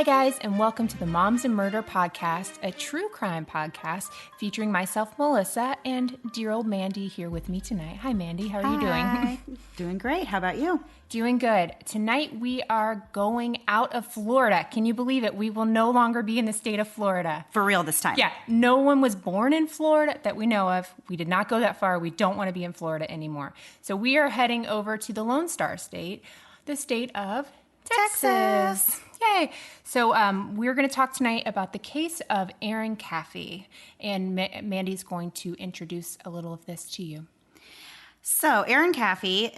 Hi, guys, and welcome to the Moms and Murder Podcast, a true crime podcast featuring myself, Melissa, and dear old Mandy here with me tonight. Hi, Mandy. How are you doing? Doing great. How about you? Doing good. Tonight, we are going out of Florida. Can you believe it? We will no longer be in the state of Florida. For real this time. Yeah. No one was born in Florida that we know of. We did not go that far. We don't want to be in Florida anymore. So we are heading over to the Lone Star State, the state of Texas. Yay. So we're going to talk tonight about the case of Erin Caffey, and Mandy's going to introduce a little of this to you. So Erin Caffey,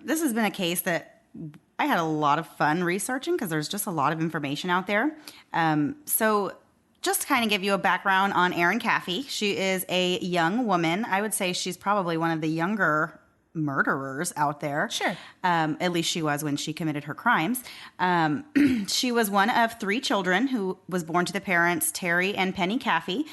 this has been a case that I had a lot of fun researching because there's just a lot of information out there. So just to kind of give you a background on Erin Caffey, she is a young woman. I would say she's probably one of the younger murderers out there. Sure. At least she was when she committed her crimes. She was one of three children who was born to the parents, Terry and Penny Caffey.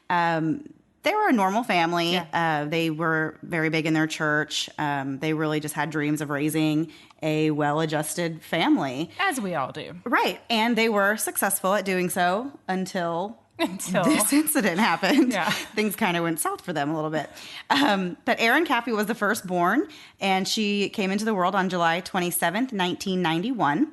They were a normal family. Yeah. They were very big in their church. They really just had dreams of raising a well-adjusted family. As we all do. Right. And they were successful at doing so until this incident happened. Yeah. Things kind of went south for them a little bit. But Erin Caffey was the firstborn, and she came into the world on July 27th, 1991.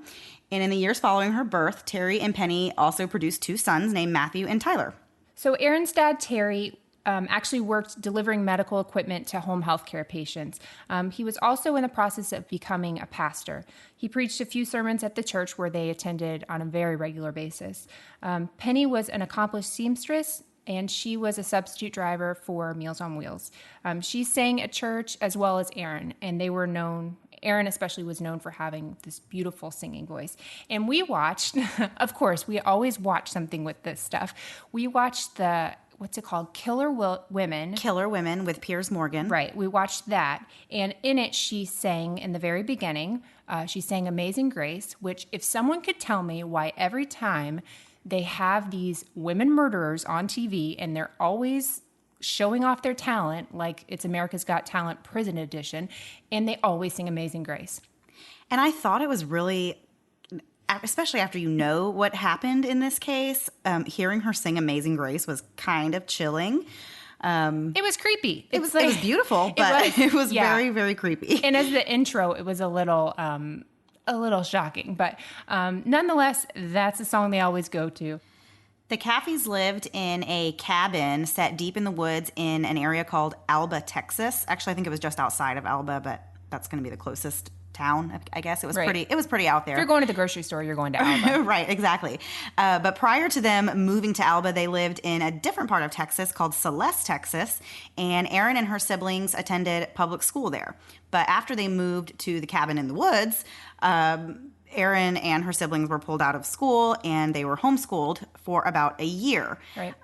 And in the years following her birth, Terry and Penny also produced two sons named Matthew and Tyler. So Erin's dad, Terry, actually worked delivering medical equipment to home health care patients. He was also in the process of becoming a pastor. He preached a few sermons at the church where they attended on a very regular basis. Penny was an accomplished seamstress, and she was a substitute driver for Meals on Wheels. She sang at church as well as Erin, and they were known. Erin especially was known for having this beautiful singing voice. And we watched, of course, we always watch something with this stuff. We watched the what's it called? Killer Women. Killer Women with Piers Morgan. Right. We watched that. And in it, she sang in the very beginning, she sang Amazing Grace, which if someone could tell me why every time they have these women murderers on TV and they're always showing off their talent, like it's America's Got Talent Prison Edition, and they always sing Amazing Grace. And I thought it was really, especially after you know what happened in this case, hearing her sing Amazing Grace was kind of chilling. It was creepy. It was beautiful, but it was very, very creepy. And as the intro, it was a little shocking. But nonetheless, that's a song they always go to. The Caffeys lived in a cabin set deep in the woods in an area called Alba, Texas. Actually, I think it was just outside of Alba, but that's going to be the closest town, I guess. It was right. It was pretty out there. If you're going to the grocery store, you're going to Alba. Right, exactly. But prior to them moving to Alba, they lived in a different part of Texas called Celeste, Texas, and Erin and her siblings attended public school there. But after they moved to the cabin in the woods, Erin and her siblings were pulled out of school, and they were homeschooled for about a year. Right.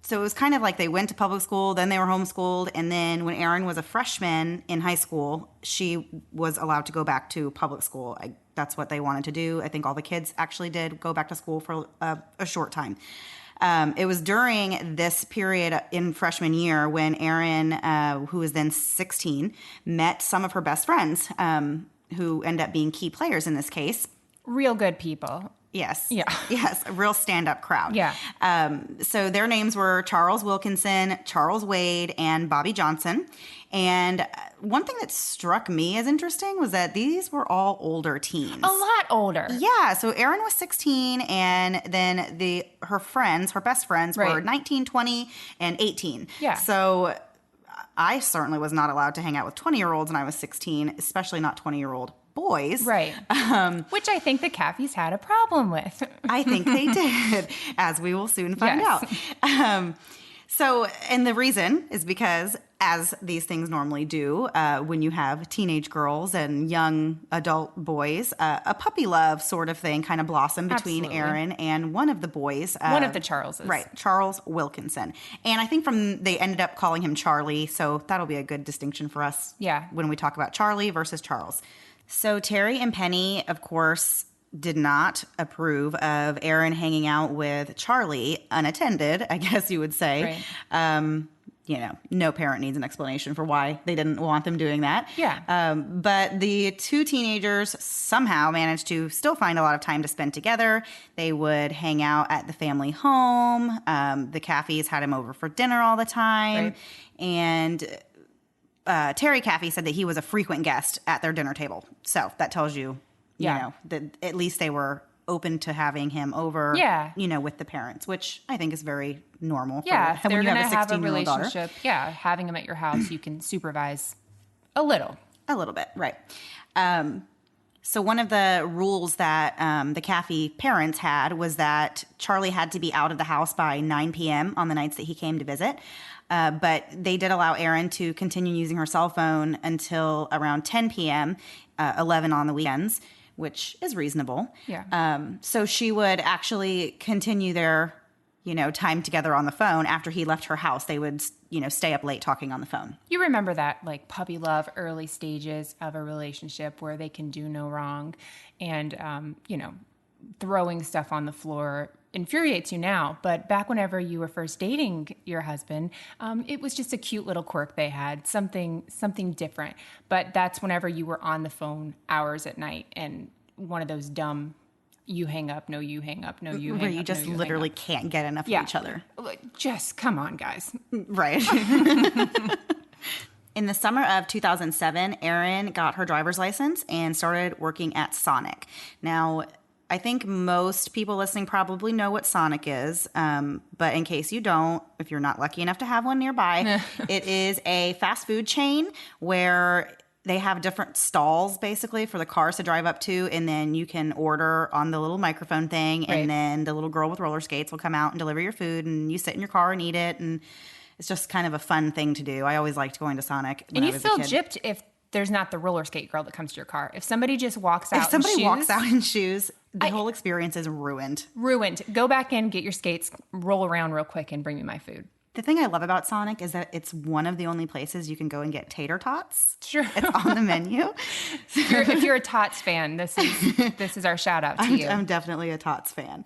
So it was kind of like they went to public school, then they were homeschooled, and then when Erin was a freshman in high school, she was allowed to go back to public school. That's what they wanted to do. I think all the kids actually did go back to school for a short time. It was during this period in freshman year when Erin, who was then 16, met some of her best friends who end up being key players in this case. Real good people. Yes. Yeah. Yes. A real stand-up crowd. Yeah. So their names were Charles Wilkinson, Charles Wade, and Bobby Johnson. And one thing that struck me as interesting was that these were all older teens. A lot older. Yeah. So Erin was 16, and then her best friends were 19, 20, and 18. Yeah. So I certainly was not allowed to hang out with 20-year-olds when I was 16, especially not 20-year-old boys. Right. Which I think the Caffeys had a problem with. I think they did, as we will soon find out. And the reason is because, as these things normally do, when you have teenage girls and young adult boys, a puppy love sort of thing kind of blossomed between Erin and one of the boys. One of the Charleses. Right, Charles Wilkinson. And I think they ended up calling him Charlie, so that'll be a good distinction for us when we talk about Charlie versus Charles. So Terry and Penny, of course, did not approve of Erin hanging out with Charlie unattended, I guess you would say. Right. no parent needs an explanation for why they didn't want them doing that. Yeah. But the two teenagers somehow managed to still find a lot of time to spend together. They would hang out at the family home. The Caffeys had him over for dinner all the time. Right. And Terry Caffey said that he was a frequent guest at their dinner table. So that tells you, that at least they were open to having him over, with the parents, which I think is very normal. Yeah, for, if they're when you going to have a have a 16-year-old daughter. relationship, having them at your house, you can supervise a little. A little bit, right. So one of the rules that the Caffey parents had was that Charlie had to be out of the house by 9 p.m. on the nights that he came to visit. But they did allow Erin to continue using her cell phone until around 10 p.m., 11 on the weekends, which is reasonable. Yeah. So she would actually continue their, time together on the phone after he left her house. They would, stay up late talking on the phone. You remember that, like, puppy love, early stages of a relationship where they can do no wrong. And, throwing stuff on the floor infuriates you now. But back whenever you were first dating your husband, it was just a cute little quirk they had, something different. But that's whenever you were on the phone hours at night and one of those dumb, you hang up, no, you hang up, no, you hang up. Where you just literally can't get enough of each other. Just come on, guys. Right. In the summer of 2007, Erin got her driver's license and started working at Sonic. Now, I think most people listening probably know what Sonic is, but in case you don't, if you're not lucky enough to have one nearby, it is a fast food chain where they have different stalls basically for the cars to drive up to, and then you can order on the little microphone thing, Right. and then the little girl with roller skates will come out and deliver your food, and you sit in your car and eat it, and it's just kind of a fun thing to do. I always liked going to Sonic when And I you was feel a kid. gypped if there's not the roller skate girl that comes to your car. If somebody just walks out If somebody in shoes, walks out in shoes, the whole experience is ruined. ruined. Go back in, get your skates, roll around real quick, and bring me my food. The thing I love about Sonic is that it's one of the only places you can go and get tater tots. Sure. It's on the menu. If you're a Tots fan, this is our shout out to you. I'm definitely a Tots fan.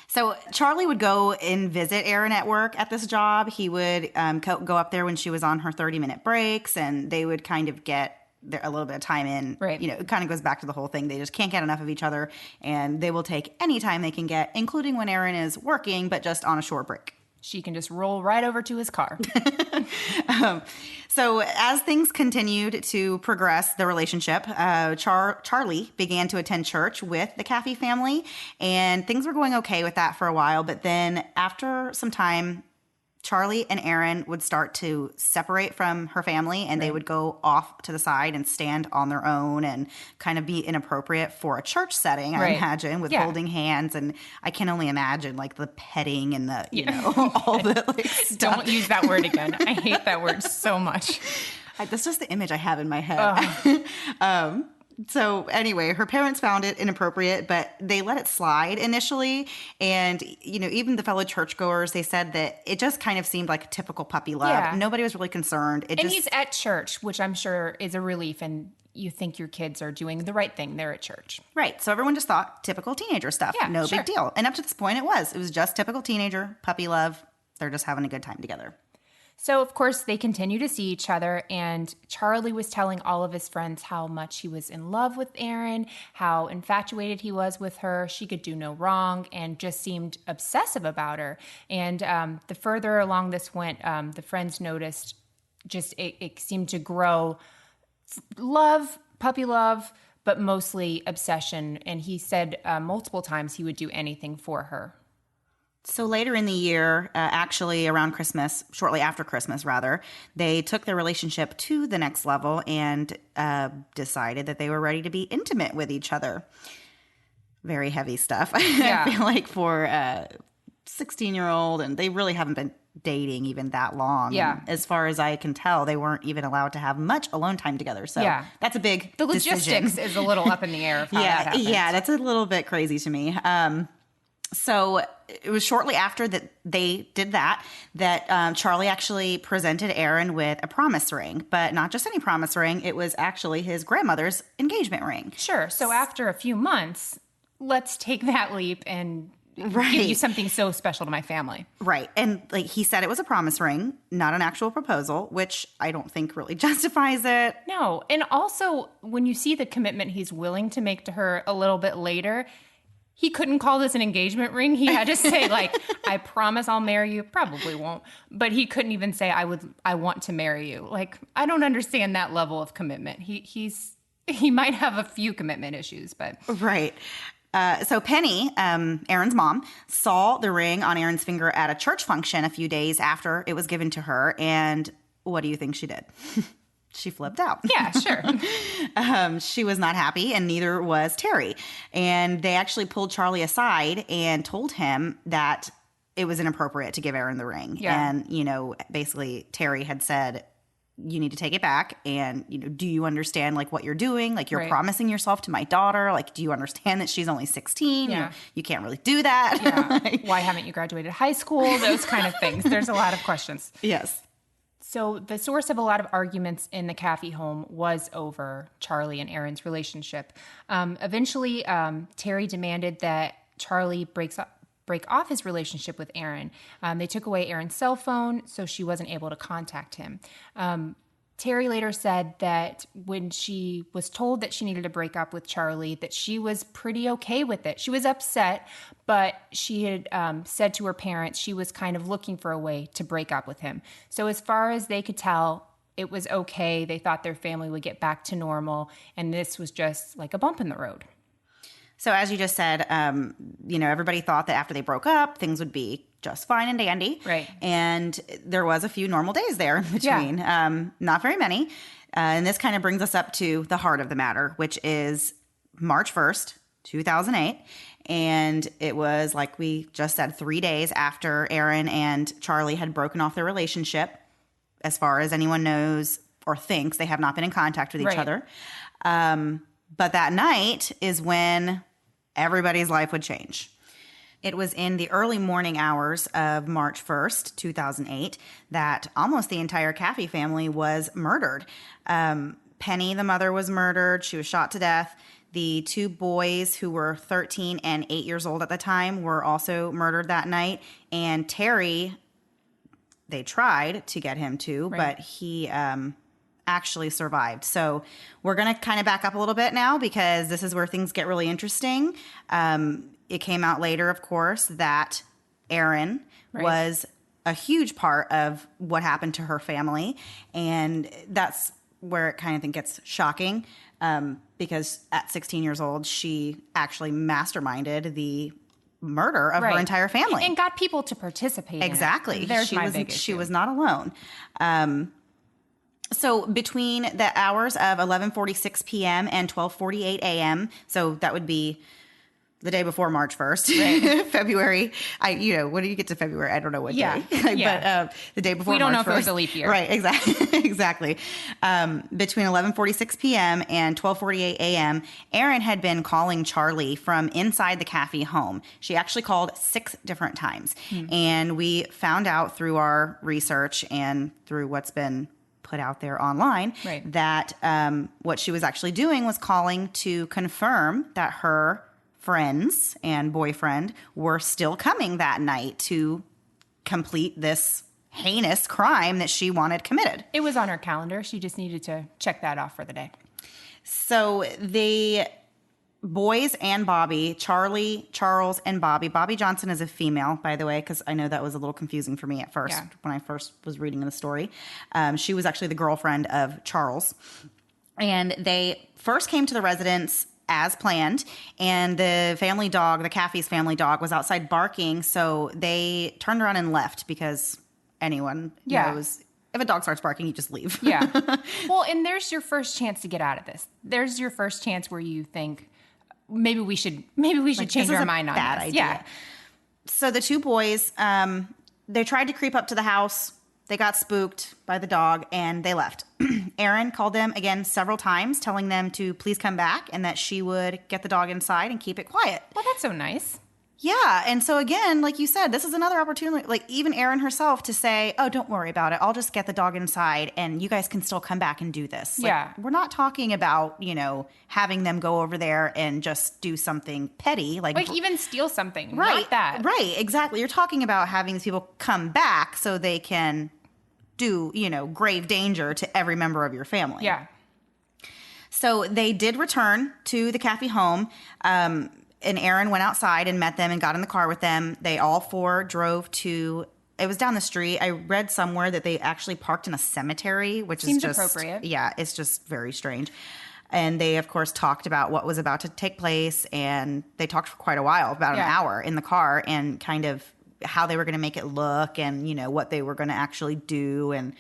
So Charlie would go and visit Erin at work at this job. He would go up there when she was on her 30-minute breaks, and they would kind of get a little bit of time in. Right. It kind of goes back to the whole thing. They just can't get enough of each other, and they will take any time they can get, including when Erin is working, but just on a short break. She can just roll right over to his car. So as things continued to progress, the relationship, Charlie began to attend church with the Caffey family, and things were going okay with that for a while. But then after some time, Charlie and Erin would start to separate from her family, and they would go off to the side and stand on their own and kind of be inappropriate for a church setting, I imagine, with holding hands. And I can only imagine like the petting and the, all the like stuff. Don't use that word again. I hate that word so much. That's just the image I have in my head. So anyway, her parents found it inappropriate, but they let it slide initially. And, even the fellow churchgoers, they said that it just kind of seemed like a typical puppy love. Yeah. Nobody was really concerned. He's at church, which I'm sure is a relief, and you think your kids are doing the right thing. They're at church. Right. So everyone just thought typical teenager stuff. Yeah, no sure. big deal. And up to this point, it was just typical teenager, puppy love. They're just having a good time together. So, of course, they continue to see each other, and Charlie was telling all of his friends how much he was in love with Erin, how infatuated he was with her. She could do no wrong and just seemed obsessive about her. And the further along this went, the friends noticed just it seemed to grow. Love, puppy love, but mostly obsession. And he said multiple times he would do anything for her. So later in the year, actually around Christmas, shortly after Christmas rather, they took their relationship to the next level and decided that they were ready to be intimate with each other. Very heavy stuff, Yeah. I feel like, for a 16-year-old, and they really haven't been dating even that long. Yeah. And as far as I can tell, they weren't even allowed to have much alone time together. So that's a big The decision. logistics is a little up in the air of how that happens. Yeah, that's a little bit crazy to me. So it was shortly after that they did that Charlie actually presented Erin with a promise ring, but not just any promise ring. It was actually his grandmother's engagement ring. Sure. So after a few months, let's take that leap and Right. give you something so special to my family. Right. And like he said, it was a promise ring, not an actual proposal, which I don't think really justifies it. No. And also, when you see the commitment he's willing to make to her a little bit later, he couldn't call this an engagement ring. He had to say, like, I promise I'll marry you. Probably won't. But he couldn't even say, I want to marry you. Like, I don't understand that level of commitment. He might have a few commitment issues, but. Right. So Penny, Erin's mom, saw the ring on Erin's finger at a church function a few days after it was given to her. And what do you think she did? She flipped out. Yeah, sure. She was not happy, and neither was Terry. And they actually pulled Charlie aside and told him that it was inappropriate to give Erin the ring. Yeah. And, basically Terry had said, you need to take it back. And, do you understand like what you're doing? Like you're Right. promising yourself to my daughter. Like, do you understand that she's only 16? Yeah. You can't really do that. Yeah. Why haven't you graduated high school? Those kind of things. There's a lot of questions. Yes. So the source of a lot of arguments in the Caffey home was over Charlie and Erin's relationship. Eventually, Terry demanded that Charlie break off his relationship with Erin. They took away Erin's cell phone, so she wasn't able to contact him. Terry later said that when she was told that she needed to break up with Charlie, that she was pretty okay with it. She was upset, but she had said to her parents she was kind of looking for a way to break up with him. So as far as they could tell, it was okay. They thought their family would get back to normal, and this was just like a bump in the road. So as you just said, everybody thought that after they broke up, things would be just fine and dandy. Right. And there was a few normal days there in between. Yeah. Not very many. And this kind of brings us up to the heart of the matter, which is March 1st, 2008. And it was, like we just said, 3 days after Erin and Charlie had broken off their relationship. As far as anyone knows or thinks, they have not been in contact with each Right. other. But that night is when everybody's life would change. It was in the early morning hours of March 1st, 2008, that almost the entire Caffey family was murdered. Penny, the mother, was murdered. She was shot to death. The two boys, who were 13 and 8 years old at the time, were also murdered that night. And Terry, they tried to get him to, Right. but he actually survived. So we're going to kind of back up a little bit now, because this is where things get really interesting. It came out later, of course, that Erin Right. was a huge part of what happened to her family. And that's where it kind of gets shocking, because at 16 years old, she actually masterminded the murder of her Right. entire family. And got people to participate Exactly. in it. There's my big She issue. was not alone. So between the hours of 11:46 p.m. and 12:48 a.m., so that would be the day before March 1st, Right. February. When do you get to February? I don't know what Yeah. day. Yeah. But the day before We don't March know if it was 1st. a leap year. Right, exactly. Exactly. Between 11:46 p.m. and 12:48 a.m., Erin had been calling Charlie from inside the Caffey home. She actually called 6 different times. And we found out through our research and through what's been put out there online, Right. that what she was actually doing was calling to confirm that her friends and boyfriend were still coming that night to complete this heinous crime that she wanted committed. It was on her calendar. She just needed to check that off for the day. So the boys and Bobby, Charlie, Charles, and Bobby Johnson is a female, by the way, because I know that was a little confusing for me at first when I first was reading the story. She was actually the girlfriend of Charles. And they first came to the residence as planned, and the family dog, the Caffey's family dog, was outside barking, so they turned around and left, because anyone knows if a dog starts barking, you just leave. Yeah. Well, and there's your first chance to get out of this. There's your first chance where you think maybe we should change our mind on bad this. idea. Yeah. So the two boys, they tried to creep up to the house. They got spooked by the dog, and they left. Erin called them again several times, telling them to please come back and that she would get the dog inside and keep it quiet. Well, that's so nice. Yeah. And so again, like you said, this is another opportunity, like even Erin herself to say, oh, don't worry about it. I'll just get the dog inside and you guys can still come back and do this. Like, Yeah. we're not talking about, having them go over there and just do something petty. Like even steal something. Right. Not that. Right. Exactly. You're talking about having these people come back so they can do, grave danger to every member of your family. Yeah. So they did return to the Caffey home. And Erin went outside and met them and got in the car with them. They all four drove to, it was down the street. I read somewhere that they actually parked in a cemetery, which Seems is just appropriate. Yeah, it's just very strange. And they, of course, talked about what was about to take place. And they talked for quite a while, about an hour in the car, and kind of how they were going to make it look and, what they were going to actually do. And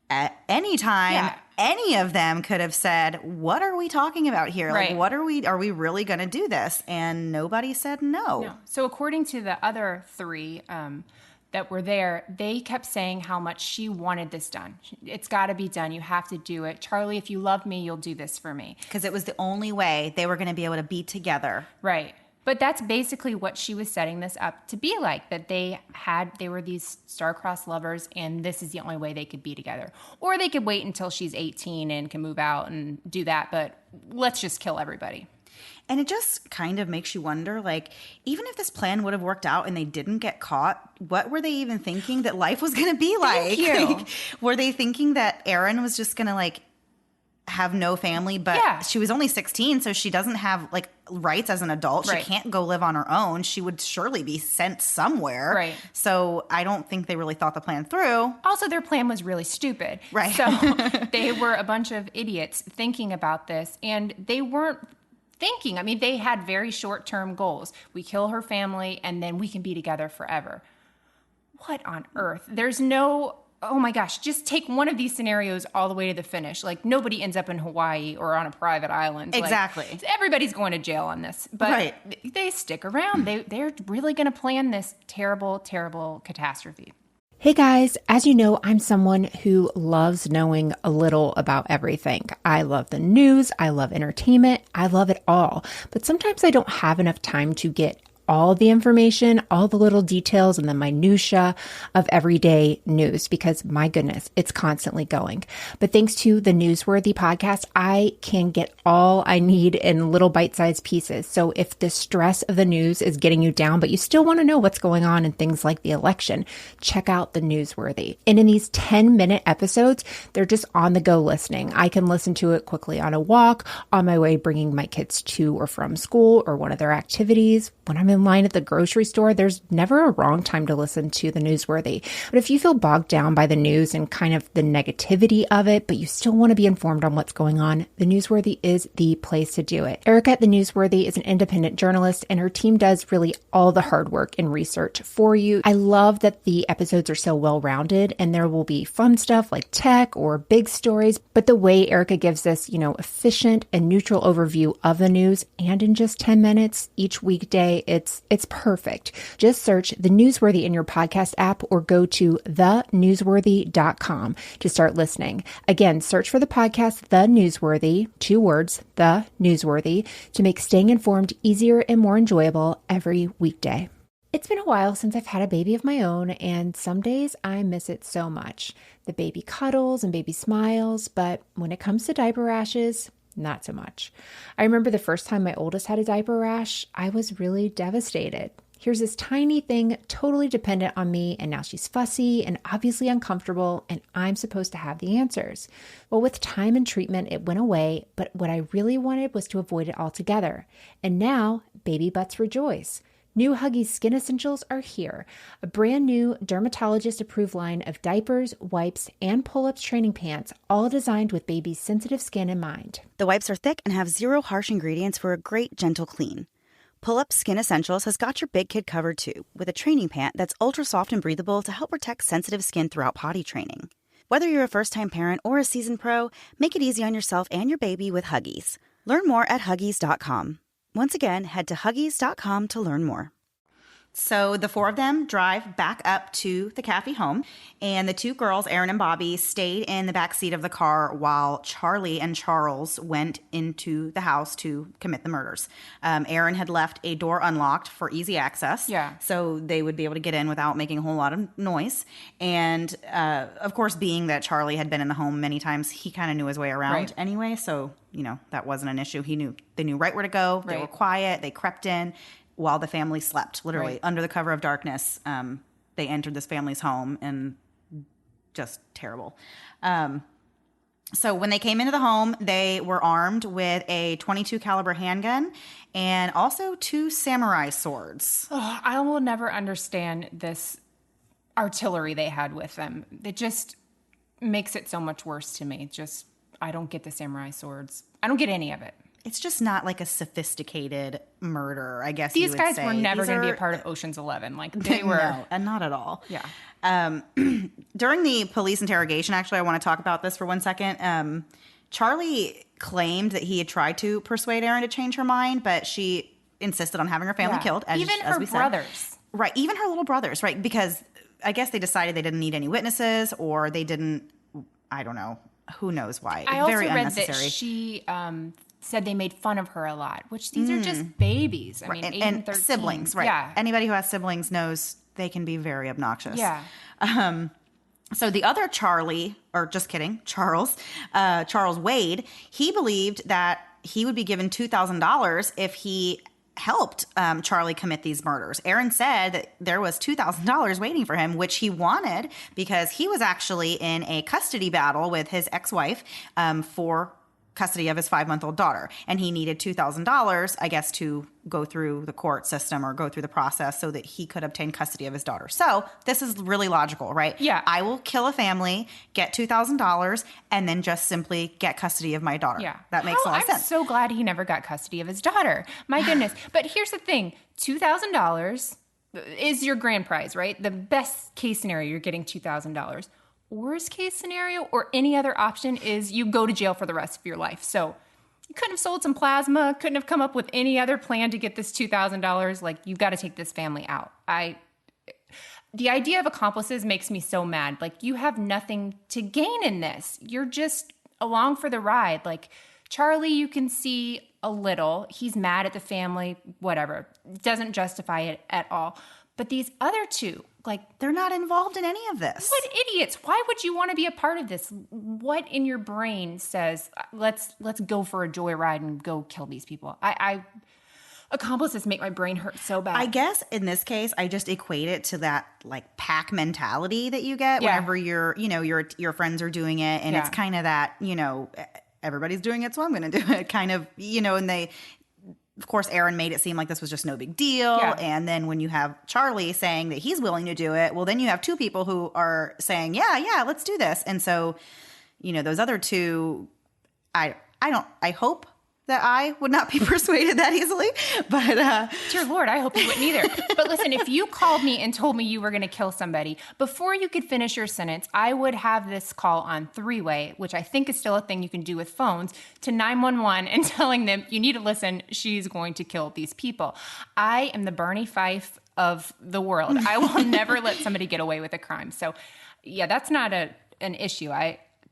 at any time, any of them could have said, what are we talking about here? Right. Like, are we really going to do this? And nobody said no. So according to the other three that were there, they kept saying how much she wanted this done. It's got to be done. You have to do it. Charlie, if you love me, you'll do this for me. Because it was the only way they were going to be able to be together. Right. But that's basically what she was setting this up to be like, that they were these star-crossed lovers, and this is the only way they could be together. Or they could wait until she's 18 and can move out and do that, but let's just kill everybody. And it just kind of makes you wonder, like, even if this plan would have worked out and they didn't get caught, what were they even thinking that life was going to be like? Thank you. Like, were they thinking that Erin was just going to, like, have no family, but she was only 16, so she doesn't have like rights as an adult. She can't go live on her own. She would surely be sent somewhere. Right. So I don't think they really thought the plan through. Also, their plan was really stupid. Right. So they were a bunch of idiots thinking about this, and they weren't thinking. I mean, they had very short-term goals. We kill her family, and then we can be together forever. What on earth? There's no... Oh my gosh, just take one of these scenarios all the way to the finish. Like, nobody ends up in Hawaii or on a private island. Exactly. Like, everybody's going to jail on this. But they stick around. They're really going to plan this terrible, terrible catastrophe. Hey guys, as you know, I'm someone who loves knowing a little about everything. I love the news. I love entertainment. I love it all. But sometimes I don't have enough time to get all the information, all the little details and the minutia of everyday news because my goodness, it's constantly going. But thanks to the Newsworthy podcast, I can get all I need in little bite-sized pieces. So if the stress of the news is getting you down, but you still want to know what's going on in things like the election, check out the Newsworthy. And in these 10-minute episodes, they're just on the go listening. I can listen to it quickly on a walk, on my way bringing my kids to or from school or one of their activities. When I'm in line at the grocery store, there's never a wrong time to listen to the Newsworthy. But if you feel bogged down by the news and kind of the negativity of it, but you still want to be informed on what's going on, the Newsworthy is the place to do it. Erica at the Newsworthy is an independent journalist, and her team does really all the hard work and research for you. I love that the episodes are so well-rounded, and there will be fun stuff like tech or big stories, but the way Erica gives this, efficient and neutral overview of the news, and in just 10 minutes each weekday, it's perfect. Just search The Newsworthy in your podcast app or go to thenewsworthy.com to start listening. Again, search for the podcast The Newsworthy, 2 words, The Newsworthy, to make staying informed easier and more enjoyable every weekday. It's been a while since I've had a baby of my own, and some days I miss it so much. The baby cuddles and baby smiles, but when it comes to diaper rashes, not so much. I remember the first time my oldest had a diaper rash, I was really devastated. Here's this tiny thing totally dependent on me, and now she's fussy and obviously uncomfortable, and I'm supposed to have the answers. Well, with time and treatment, it went away, but what I really wanted was to avoid it altogether. And now, baby butts rejoice. New Huggies Skin Essentials are here, a brand new dermatologist-approved line of diapers, wipes, and pull-ups training pants, all designed with baby's sensitive skin in mind. The wipes are thick and have 0 harsh ingredients for a great, gentle clean. Pull-Up Skin Essentials has got your big kid covered too, with a training pant that's ultra soft and breathable to help protect sensitive skin throughout potty training. Whether you're a first-time parent or a seasoned pro, make it easy on yourself and your baby with Huggies. Learn more at Huggies.com. Once again, head to Huggies.com to learn more. So the four of them drive back up to the Caffey home, and the two girls, Erin and Bobby, stayed in the back seat of the car while Charlie and Charles went into the house to commit the murders. Erin had left a door unlocked for easy access, so they would be able to get in without making a whole lot of noise. And of course, being that Charlie had been in the home many times, he kind of knew his way around anyway, so that wasn't an issue. They knew right where to go. They were quiet. They crept in while the family slept, literally under the cover of darkness. They entered this family's home, and just terrible. So when they came into the home, they were armed with a .22 caliber handgun and also 2 samurai swords. Oh, I will never understand this artillery they had with them. It just makes it so much worse to me. I don't get the samurai swords. I don't get any of it. It's just not like a sophisticated murder, I guess. These guys were never going to be a part of Ocean's 11. Like they were. No, and not at all. Yeah. During the police interrogation, actually, I want to talk about this for 1 second. Charlie claimed that he had tried to persuade Erin to change her mind, but she insisted on having her family killed. Even her brothers. Right. Even her little brothers. Right. Because I guess they decided they didn't need any witnesses, or they didn't. I don't know. Who knows why. I Very also read unnecessary. that she said they made fun of her a lot, which these are just babies. I mean, 8 and 13. Siblings, right. Yeah. Anybody who has siblings knows they can be very obnoxious. Yeah. So the other Charlie, or just kidding, Charles Wade, he believed that he would be given $2,000 if he helped Charlie commit these murders. Erin said that there was $2,000 waiting for him, which he wanted because he was actually in a custody battle with his ex-wife for custody of his 5-month-old daughter. And he needed $2,000, I guess, to go through the court system or go through the process so that he could obtain custody of his daughter. So this is really logical, right? Yeah. I will kill a family, get $2,000, and then just simply get custody of my daughter. Yeah. That makes a lot of sense. I'm so glad he never got custody of his daughter. My goodness. But here's the thing. $2,000 is your grand prize, right? The best case scenario, you're getting $2,000. Worst case scenario or any other option is you go to jail for the rest of your life. So you couldn't have sold some plasma, couldn't have come up with any other plan to get this $2,000. Like, you've got to take this family out. The idea of accomplices makes me so mad. Like, you have nothing to gain in this. You're just along for the ride. Like, Charlie, you can see a little. He's mad at the family, whatever. Doesn't justify it at all. But these other two, like, they're not involved in any of this. What idiots. Why would you want to be a part of this? What in your brain says, let's go for a joyride and go kill these people? Accomplices make my brain hurt so bad. I guess in this case, I just equate it to that like pack mentality that you get whenever your friends are doing it. And it's kind of that, everybody's doing it, so I'm going to do it kind of, and of course, Erin made it seem like this was just no big deal. Yeah. And then when you have Charlie saying that he's willing to do it, well, then you have two people who are saying, yeah, let's do this. And so, those other two, I hope that I would not be persuaded that easily. But dear Lord, I hope you wouldn't either. But listen, if you called me and told me you were going to kill somebody, before you could finish your sentence, I would have this call on 3-way, which I think is still a thing you can do with phones, to 911 and telling them, you need to listen, she's going to kill these people. I am the Barney Fife of the world. I will never let somebody get away with a crime. So yeah, that's not an issue.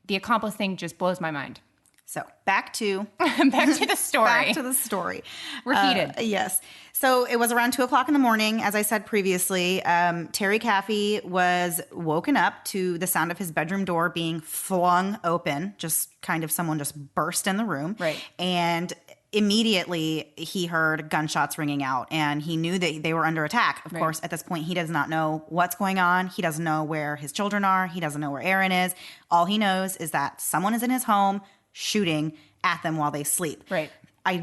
The accomplice thing just blows my mind. So back to the story. Back to the story. We're heated. Yes. So it was around 2:00 in the morning, as I said previously. Terry Caffey was woken up to the sound of his bedroom door being flung open. Just kind of someone just burst in the room. Right. And immediately he heard gunshots ringing out, and he knew that they were under attack. Of course, at this point, he does not know what's going on. He doesn't know where his children are. He doesn't know where Erin is. All he knows is that someone is in his home shooting at them while they sleep. Right. I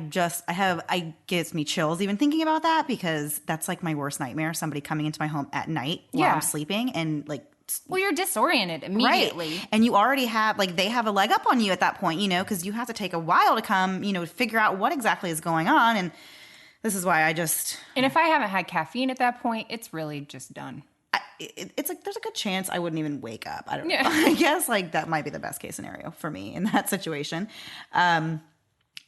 gives me chills even thinking about that, because that's like my worst nightmare. Somebody coming into my home at night while I'm sleeping and like. Well, you're disoriented immediately. Right. And you already have, they have a leg up on you at that point, because you have to take a while to come, figure out what exactly is going on. And this is why And if I haven't had caffeine at that point, it's really just done. It's like there's a good chance I wouldn't even wake up. I don't know. I guess that might be the best case scenario for me in that situation.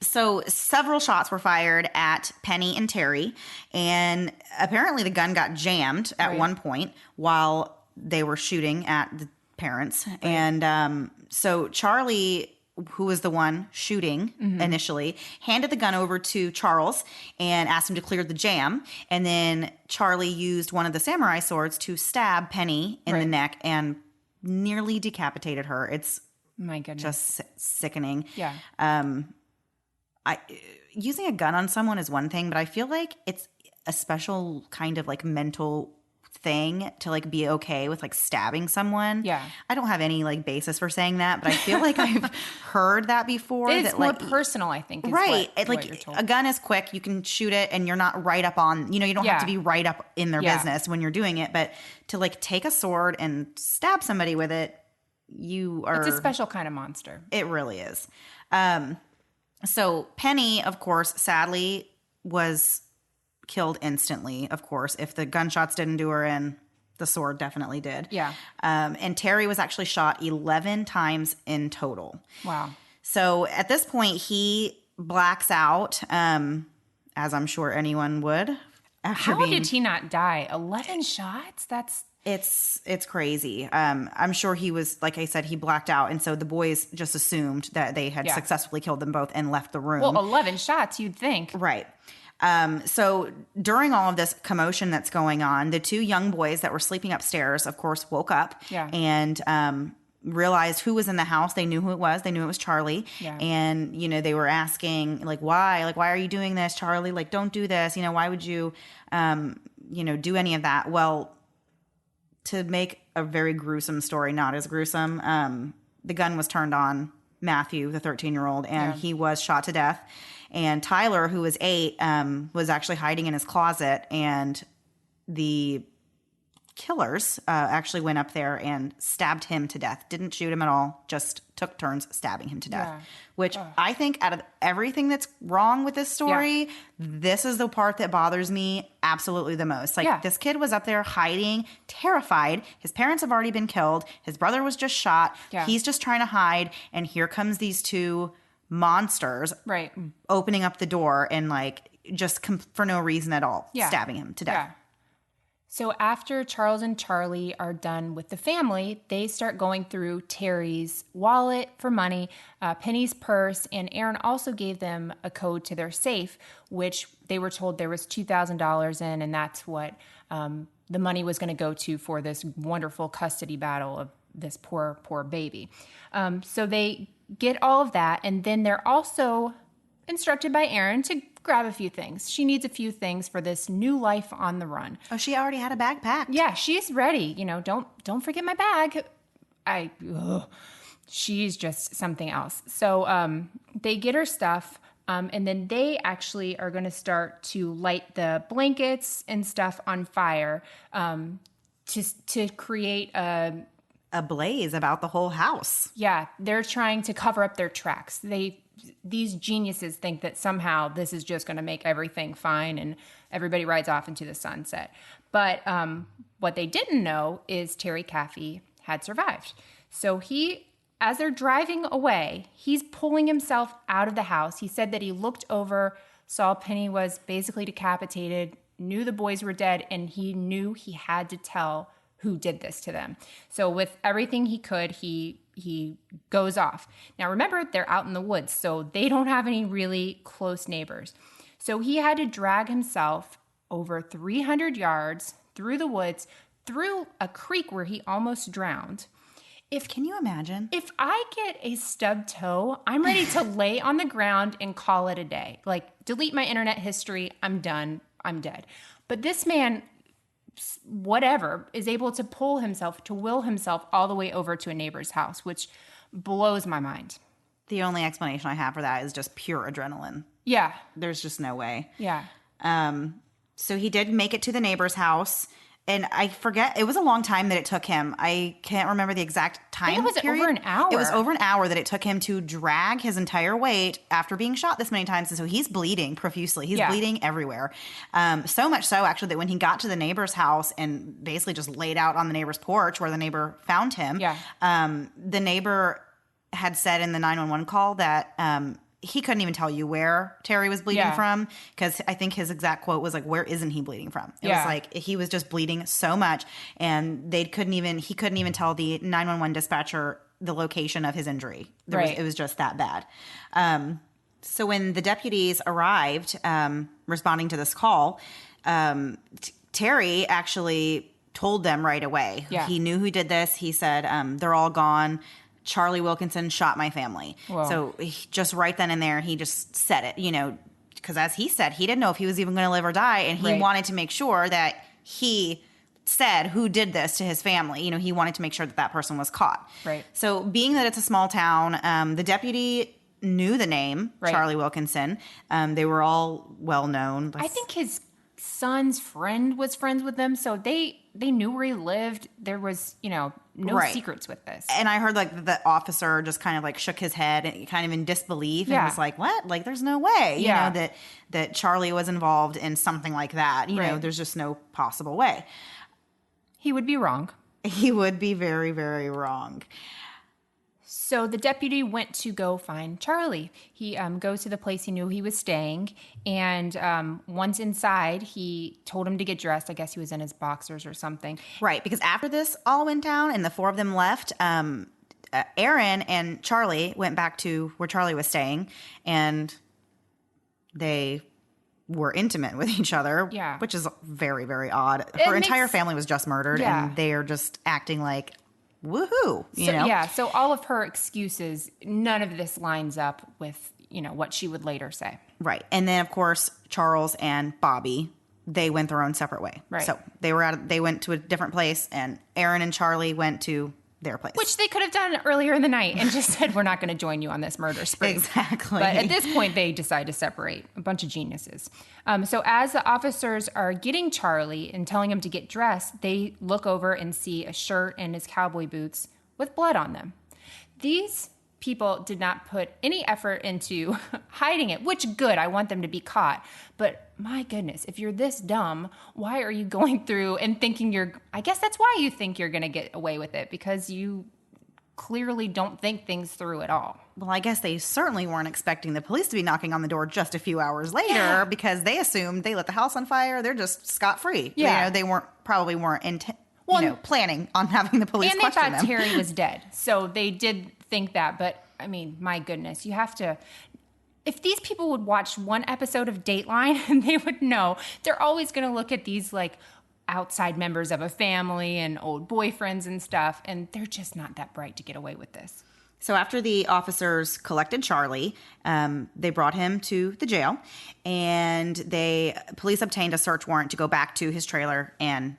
So several shots were fired at Penny and Terry, and apparently the gun got jammed at one point while they were shooting at the parents. Right. And so Charlie, who was the one shooting initially, handed the gun over to Charles and asked him to clear the jam. And then Charlie used one of the samurai swords to stab Penny in the neck and nearly decapitated her. It's my goodness, just sickening. Yeah. Using a gun on someone is one thing, but I feel like it's a special kind of like mental thing to like be okay with like stabbing someone. Yeah. I don't have any like basis for saying that, but I feel like I've heard that before. It's that, more like, personal, I think. Is right. What you're told. A gun is quick. You can shoot it and you're not right up on, you don't have to be right up in their business when you're doing it. But to like take a sword and stab somebody with it, it's a special kind of monster. It really is. So Penny, of course, sadly was killed instantly, of course. If the gunshots didn't do her in, the sword definitely did. Yeah. And Terry was actually shot 11 times in total. Wow. So at this point, he blacks out, as I'm sure anyone would. How did he not die? 11 shots? It's crazy. I'm sure he was, like I said, he blacked out. And so the boys just assumed that they had successfully killed them both and left the room. Well, 11 shots, you'd think. Right. So during all of this commotion that's going on, the two young boys that were sleeping upstairs, of course, woke up and realized who was in the house. They knew who it was. They knew it was Charlie. Yeah. And, they were asking, like, why? Like, why are you doing this, Charlie? Like, don't do this. Why would you, do any of that? Well, to make a very gruesome story not as gruesome, the gun was turned on Matthew, the 13-year-old, and he was shot to death. And Tyler, who was 8, was actually hiding in his closet, and the killers actually went up there and stabbed him to death. Didn't shoot him at all, just took turns stabbing him to death. Which I think out of everything that's wrong with this story, this is the part that bothers me absolutely the most. Like, this kid was up there hiding, terrified. His parents have already been killed. His brother was just shot. Yeah. He's just trying to hide. And here comes these two monsters opening up the door and like just for no reason at all stabbing him to death. Yeah. So after Charles and Charlie are done with the family, they start going through Terry's wallet for money, Penny's purse, and Erin also gave them a code to their safe, which they were told there was $2,000 in, and that's what the money was going to go to for this wonderful custody battle of this poor, poor baby. So they get all of that, and then they're also instructed by Erin to grab a few things. She needs a few things for this new life on the run. Oh, she already had a bag packed. Yeah, she's ready. Don't forget my bag. She's just something else. So they get her stuff, and then they actually are going to start to light the blankets and stuff on fire to create a blaze about the whole house. Yeah, they're trying to cover up their tracks. These geniuses think that somehow this is just going to make everything fine and everybody rides off into the sunset. But what they didn't know is Terry Caffey had survived. So as they're driving away, he's pulling himself out of the house. He said that he looked over, saw Penny was basically decapitated, knew the boys were dead, and he knew he had to tell who did this to them. So with everything he could, he goes off. Now remember, they're out in the woods, so they don't have any really close neighbors. So he had to drag himself over 300 yards through the woods, through a creek where he almost drowned. Can you imagine? If I get a stubbed toe, I'm ready to lay on the ground and call it a day. Like, delete my internet history. I'm done. I'm dead. But this man, whatever, is able to will himself all the way over to a neighbor's house, which blows my mind. The only explanation I have for that is just pure adrenaline. Yeah. There's just no way. Yeah. So he did make it to the neighbor's house, and I forget, it was a long time that it took him. I can't remember the exact time period. I think it was over an hour. It was over an hour that it took him to drag his entire weight after being shot this many times. And so he's bleeding profusely. He's bleeding everywhere. So much so, actually, that when he got to the neighbor's house and basically just laid out on the neighbor's porch where the neighbor found him, the neighbor had said in the 911 call that he couldn't even tell you where Terry was bleeding Yeah. from, because I think his exact quote was like, where isn't he bleeding from? It Yeah. was like he was just bleeding so much, and he couldn't even tell the 911 dispatcher the location of his injury. Right. It was just that bad. So when the deputies arrived, responding to this call, Terry actually told them right away. Yeah. He knew who did this. He said, they're all gone. Charlie Wilkinson shot my family. Whoa. So just right then and there, he just said it, because as he said, he didn't know if he was even going to live or die. And he Right. wanted to make sure that he said who did this to his family. He wanted to make sure that that person was caught. Right. So being that it's a small town, the deputy knew the name, Right. Charlie Wilkinson. They were all well known. I think his son's friend was friends with them, so they knew where he lived. There was, no Right. secrets with this. And I heard like the officer just kind of like shook his head and kind of in disbelief and Yeah. was like, what? Like there's no way, Yeah. that Charlie was involved in something like that. Right. There's just no possible way. He would be wrong. He would be very, very wrong. So the deputy went to go find Charlie. He goes to the place he knew he was staying, and once inside, he told him to get dressed. I guess he was in his boxers or something. Right. Because after this all went down and the four of them left, Erin and Charlie went back to where Charlie was staying, and they were intimate with each other, Yeah. which is very, very odd. Her entire family was just murdered, Yeah. and they are just acting like, woohoo, you know? Yeah, so all of her excuses, none of this lines up with, what she would later say. Right. And then, of course, Charles and Bobby, they went their own separate way. Right. So they went to a different place, and Erin and Charlie went to their place. Which they could have done earlier in the night and just said, we're not going to join you on this murder spree. Exactly. But at this point, they decide to separate. A bunch of geniuses. So as the officers are getting Charlie and telling him to get dressed, they look over and see a shirt and his cowboy boots with blood on them. These people did not put any effort into hiding it, which good. I want them to be caught. But my goodness, if you're this dumb, why are you going through and thinking I guess that's why you think you're going to get away with it, because you clearly don't think things through at all. Well, I guess they certainly weren't expecting the police to be knocking on the door just a few hours later, because they assumed they lit the house on fire. They're just scot-free. Yeah. They weren't planning on having the police And they question thought them. Terry was dead. So they did think that. But, I mean, my goodness, you have to... If these people would watch one episode of Dateline, they would know they're always going to look at these, outside members of a family and old boyfriends and stuff, and they're just not that bright to get away with this. So after the officers collected Charlie, they brought him to the jail, and police obtained a search warrant to go back to his trailer and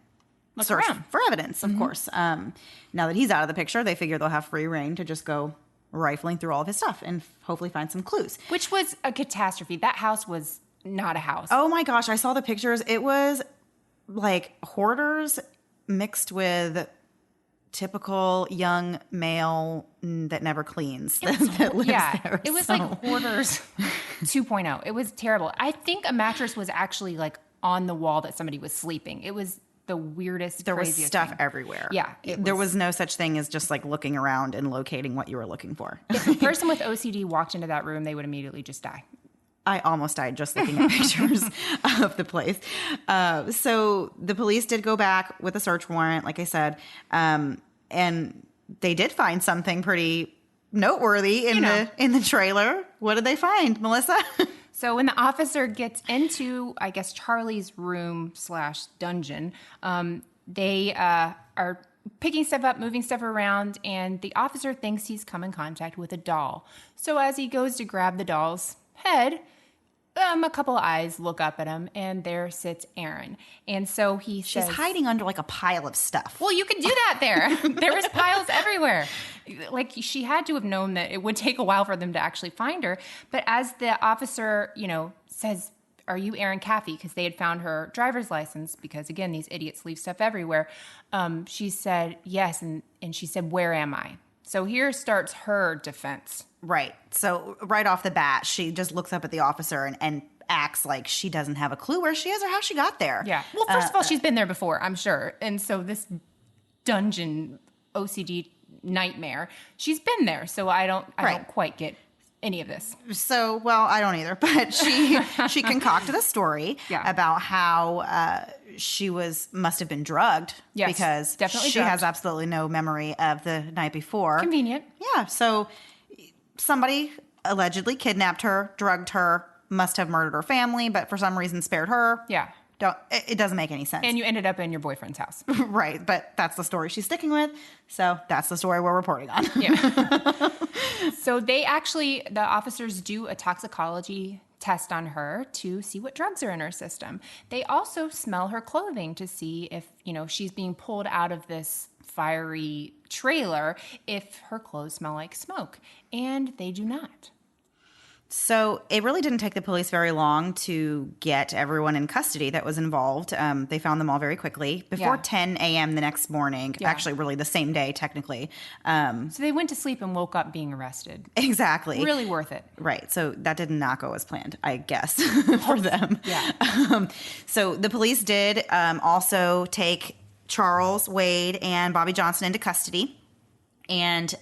Look search around. for evidence, of course. Now that he's out of the picture, they figure they'll have free reign to just go rifling through all of his stuff and hopefully find some clues. Which was a catastrophe. That house was not a house. Oh my gosh, I saw the pictures. It was like hoarders mixed with typical young male that never cleans. That lives there. It was like Hoarders 2.0. It was terrible. I think a mattress was actually on the wall that somebody was sleeping. It was the weirdest, there was craziest stuff thing. everywhere. Yeah. There was no such thing as just looking around and locating what you were looking for. If a person with OCD walked into that room, they would immediately just die. I almost died just looking at pictures of the place. So the police did go back with a search warrant, like I said, and they did find something pretty noteworthy in the trailer. What did they find, Melissa? So when the officer gets into, I guess, Charlie's room / dungeon, they are picking stuff up, moving stuff around, and the officer thinks he's come in contact with a doll. So as he goes to grab the doll's head, a couple of eyes look up at him, and there sits Erin. And so he says... She's hiding under a pile of stuff. Well, you could do that there. There was piles everywhere. She had to have known that it would take a while for them to actually find her. But as the officer, says, "Are you Erin Caffey?" Because they had found her driver's license, because, again, these idiots leave stuff everywhere. She said, yes, and she said, "Where am I?" So here starts her defense. Right. So right off the bat, she just looks up at the officer and acts like she doesn't have a clue where she is or how she got there. Yeah. Well, first of all, she's been there before, I'm sure. And so this dungeon OCD nightmare, she's been there. So I don't quite get any of this. So, well, I don't either, but she concocted a story about how she must have been drugged because definitely she has absolutely no memory of the night before. Convenient. Yeah. So somebody allegedly kidnapped her, drugged her, must have murdered her family, but for some reason spared her. Yeah. It doesn't make any sense. And you ended up in your boyfriend's house. Right. But that's the story she's sticking with. So that's the story we're reporting on. Yeah. So the officers do a toxicology test on her to see what drugs are in her system. They also smell her clothing to see if, she's being pulled out of this fiery trailer, if her clothes smell like smoke. And they do not. So it really didn't take the police very long to get everyone in custody that was involved. They found them all very quickly before 10 a.m. the next morning. Yeah. Actually, really the same day, technically. So they went to sleep and woke up being arrested. Exactly. Really worth it. Right. So that did not go as planned, I guess, for them. Yeah. So the police did also take Charles, Wade, and Bobby Johnson into custody. And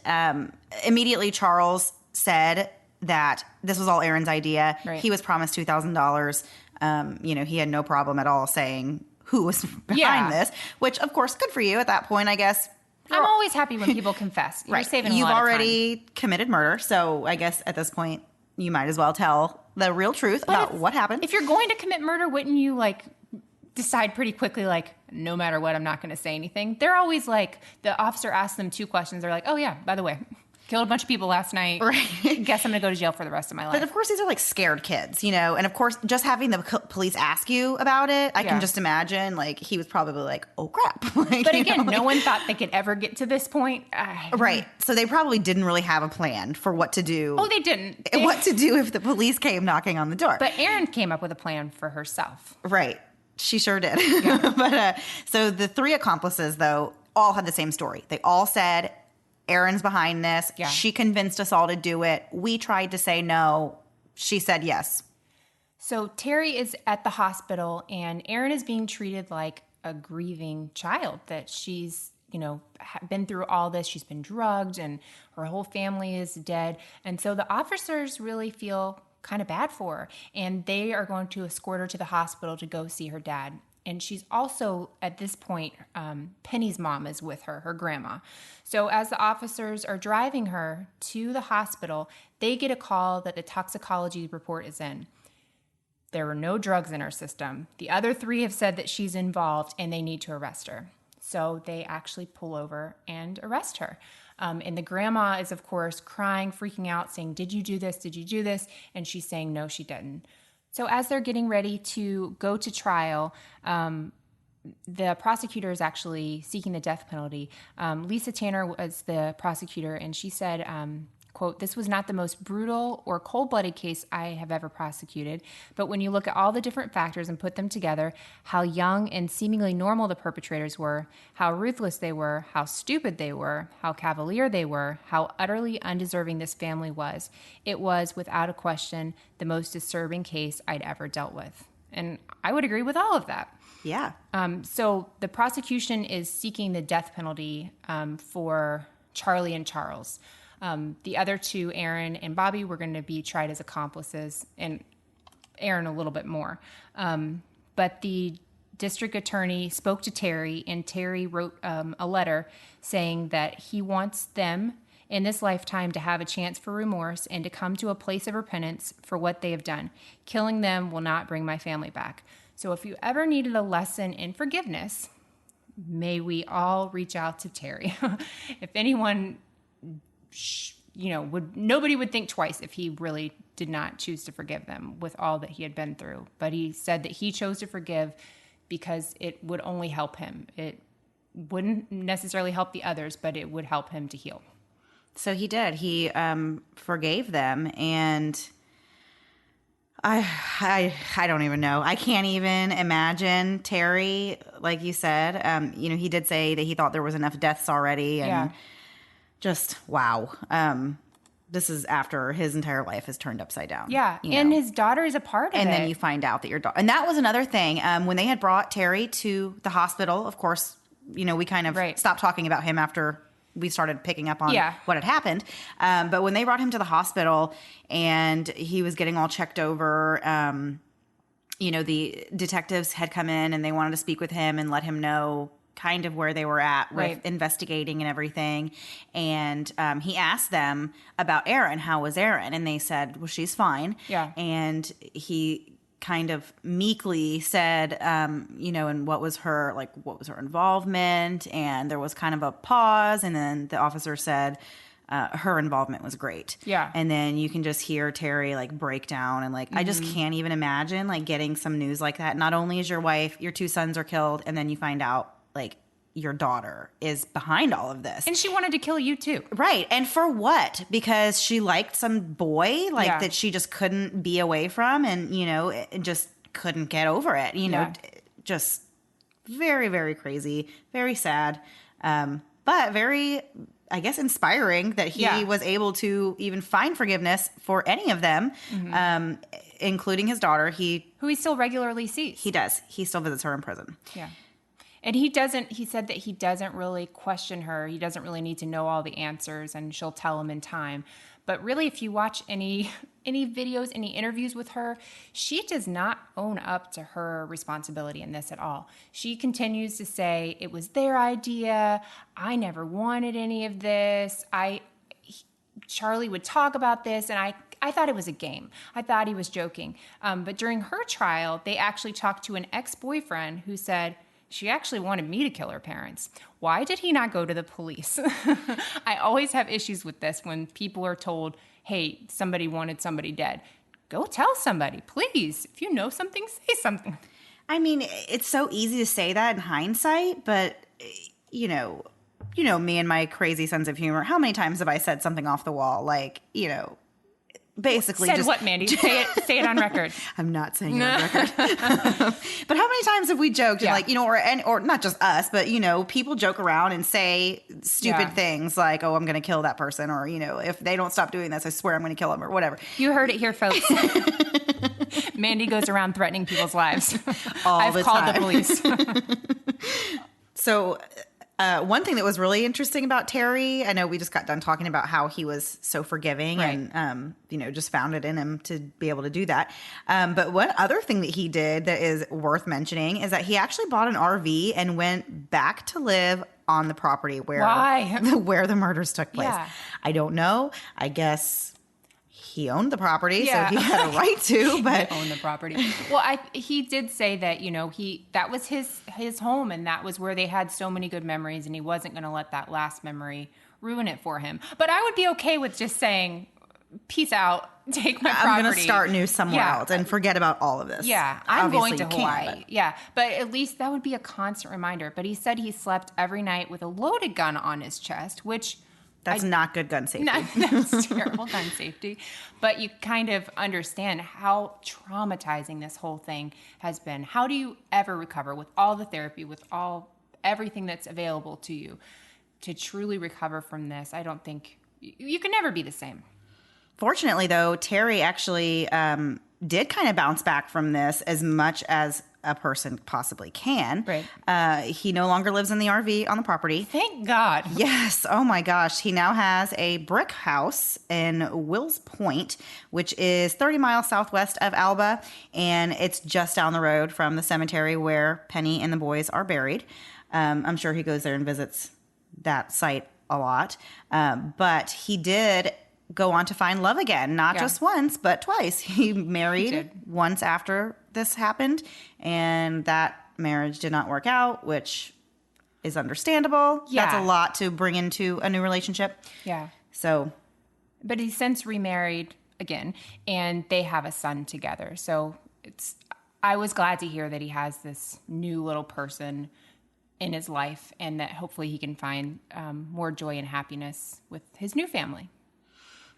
immediately Charles said that this was all Erin's idea. Right. He was promised $2,000. He had no problem at all saying who was behind this, which, of course, good for you at that point, I guess. I'm always happy when people confess. You're saving a lot of time. You've already committed murder, so I guess at this point you might as well tell the real truth about what happened. If you're going to commit murder, wouldn't you, decide pretty quickly, no matter what, I'm not going to say anything? They're always the officer asks them 2 questions. They're like, oh, yeah, by the way, killed a bunch of people last night. Right. Guess I'm going to go to jail for the rest of my life. But of course, these are scared kids, and of course, just having the police ask you about it, I can just imagine, he was probably oh crap. But again, no one thought they could ever get to this point. Right. So they probably didn't really have a plan for what to do. Oh, they didn't. What to do if the police came knocking on the door. But Erin came up with a plan for herself. Right. She sure did. Yeah. But so the 3 accomplices, though, all had the same story. They all said, Erin's behind this. Yeah. She convinced us all to do it. We tried to say no. She said yes. So Terry is at the hospital, and Erin is being treated like a grieving child, that she's, been through all this. She's been drugged, and her whole family is dead. And so the officers really feel kind of bad for her, and they are going to escort her to the hospital to go see her dad. And she's also, at this point, Penny's mom is with her, her grandma. So as the officers are driving her to the hospital, they get a call that the toxicology report is in. There were no drugs in her system. The other 3 have said that she's involved and they need to arrest her. So they actually pull over and arrest her. And the grandma is, of course, crying, freaking out, saying, did you do this? Did you do this? And she's saying, no, she didn't. So as they're getting ready to go to trial, the prosecutor is actually seeking the death penalty. Lisa Tanner was the prosecutor, and she said, quote, "This was not the most brutal or cold-blooded case I have ever prosecuted, but when you look at all the different factors and put them together, how young and seemingly normal the perpetrators were, how ruthless they were, how stupid they were, how cavalier they were, how utterly undeserving this family was, it was, without a question, the most disturbing case I'd ever dealt with." And I would agree with all of that. Yeah. So the prosecution is seeking the death penalty for Charlie and Charles. The other two, Erin and Bobby, were going to be tried as accomplices, and Erin a little bit more. But the district attorney spoke to Terry, and Terry wrote a letter saying that he wants them in this lifetime to have a chance for remorse and to come to a place of repentance for what they have done. Killing them will not bring my family back. So if you ever needed a lesson in forgiveness, may we all reach out to Terry. If anyone, nobody would think twice if he really did not choose to forgive them with all that he had been through. But he said that he chose to forgive because it would only help him. It wouldn't necessarily help the others, but it would help him to heal. So he did. He forgave them, and I don't even know. I can't even imagine Terry, like you said. He did say that he thought there was enough deaths already, and just wow. This is after his entire life is turned upside down. Yeah, and his daughter is a part of it. And then you find out that your daughter, and that was another thing. When they had brought Terry to the hospital, of course, we kind of stopped talking about him after we started picking up on Yeah. what had happened. But when they brought him to the hospital and he was getting all checked over, the detectives had come in and they wanted to speak with him and let him know kind of where they were at with investigating and everything. And he asked them about Erin. How was Erin? And they said, well, she's fine. Yeah. And he kind of meekly said, and what was her involvement? And there was kind of a pause. And then the officer said, her involvement was great. Yeah. And then you can just hear Terry like break down and I just can't even imagine like getting some news like that. Not only is your wife, your 2 sons are killed, and then you find out like your daughter is behind all of this. And she wanted to kill you too. Right. And for what? Because she liked some boy that she just couldn't be away from and, just couldn't get over it. Just very, very crazy, very sad. But very, I guess, inspiring that he was able to even find forgiveness for any of them, including his daughter. Who he still regularly sees. He does. He still visits her in prison. Yeah. And he said that he doesn't really question her. He doesn't really need to know all the answers, and she'll tell him in time. But really, if you watch any videos, any interviews with her, she does not own up to her responsibility in this at all. She continues to say, it was their idea. I never wanted any of this. Charlie would talk about this, and I thought it was a game. I thought he was joking. But during her trial, they actually talked to an ex-boyfriend who said, she actually wanted me to kill her parents. Why did he not go to the police? I always have issues with this when people are told, hey, somebody wanted somebody dead. Go tell somebody, please. If you know something, say something. I mean, it's so easy to say that in hindsight, but, you know me and my crazy sense of humor. How many times have I said something off the wall? Basically said just what, Mandy? Say it on record. I'm not saying it on record. But how many times have we joked and or not just us, but people joke around and say stupid things like, "Oh, I'm going to kill that person," or if they don't stop doing this, I swear I'm going to kill them, or whatever. You heard it here, folks. Mandy goes around threatening people's lives. I've called the police. So one thing that was really interesting about Terry, I know we just got done talking about how he was so forgiving and, just found it in him to be able to do that. But one other thing that he did that is worth mentioning is that he actually bought an RV and went back to live on the property where the murders took place. Yeah. I don't know. I guess he owned the property, so he had a right to. But he owned the property. Well, he did say that that was his home, and that was where they had so many good memories, and he wasn't going to let that last memory ruin it for him. But I would be okay with just saying, "Peace out, take my property. I'm going to start new somewhere else and forget about all of this." Yeah, I'm going to Hawaii. But at least that would be a constant reminder. But he said he slept every night with a loaded gun on his chest, which. That's not good gun safety. That's terrible gun safety. But you kind of understand how traumatizing this whole thing has been. How do you ever recover with all the therapy, with everything that's available to you to truly recover from this? I don't think you can never be the same. Fortunately, though, Terry actually did kind of bounce back from this as much as a person possibly can. Right. He no longer lives in the RV on the property. Thank God. Yes. Oh my gosh. He now has a brick house in Wills Point, which is 30 miles southwest of Alba, and it's just down the road from the cemetery where Penny and the boys are buried. I'm sure he goes there and visits that site a lot. But he did go on to find love again, not just once, but twice. He married once after this happened, and that marriage did not work out, which is understandable. Yeah. That's a lot to bring into a new relationship. Yeah. So. But he's since remarried again, and they have a son together. So I was glad to hear that he has this new little person in his life, and that hopefully he can find more joy and happiness with his new family.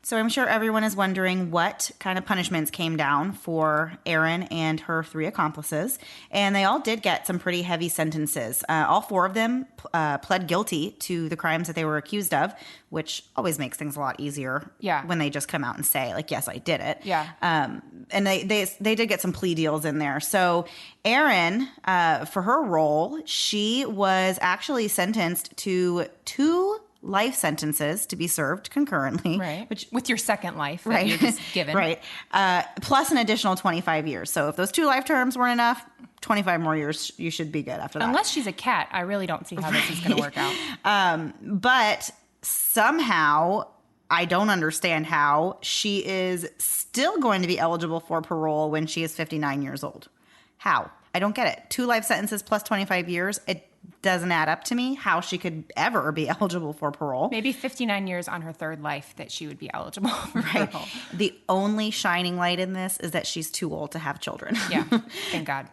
So I'm sure everyone is wondering what kind of punishments came down for Erin and her 3 accomplices. And they all did get some pretty heavy sentences. All 4 of them pled guilty to the crimes that they were accused of, which always makes things a lot easier when they just come out and say, like, yes, I did it. Yeah. And they did get some plea deals in there. So Erin, for her role, she was actually sentenced to 2 life sentences to be served concurrently. Right. Which, with your second life that you're just given. right. Plus an additional 25 years. So if those 2 life terms weren't enough, 25 more years, you should be good after that. Unless she's a cat, I really don't see how this is going to work out. But somehow, I don't understand how she is still going to be eligible for parole when she is 59 years old. How? I don't get it. 2 life sentences plus 25 years. It doesn't add up to me how she could ever be eligible for parole. Maybe 59 years on her third life that she would be eligible for parole. The only shining light in this is that she's too old to have children. Yeah, thank God.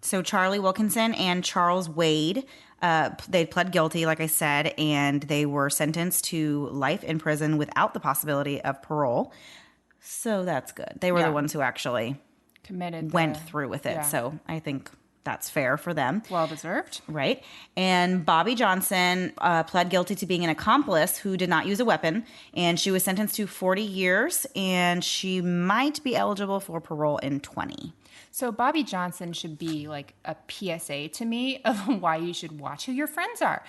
So Charlie Wilkinson and Charles Wade, they pled guilty, like I said, and they were sentenced to life in prison without the possibility of parole. So that's good. They were the ones who actually went through with it. Yeah. So I think that's fair for them. Well deserved. Right. And Bobby Johnson pled guilty to being an accomplice who did not use a weapon. And she was sentenced to 40 years. And she might be eligible for parole in 20. So Bobby Johnson should be like a PSA to me of why you should watch who your friends are.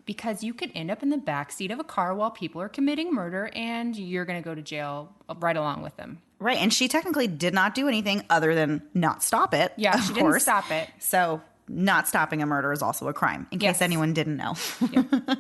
Because you could end up in the backseat of a car while people are committing murder and you're going to go to jail right along with them. Right. And she technically did not do anything other than not stop it. Yeah, she didn't stop it. So not stopping a murder is also a crime, in case anyone didn't know. Yep.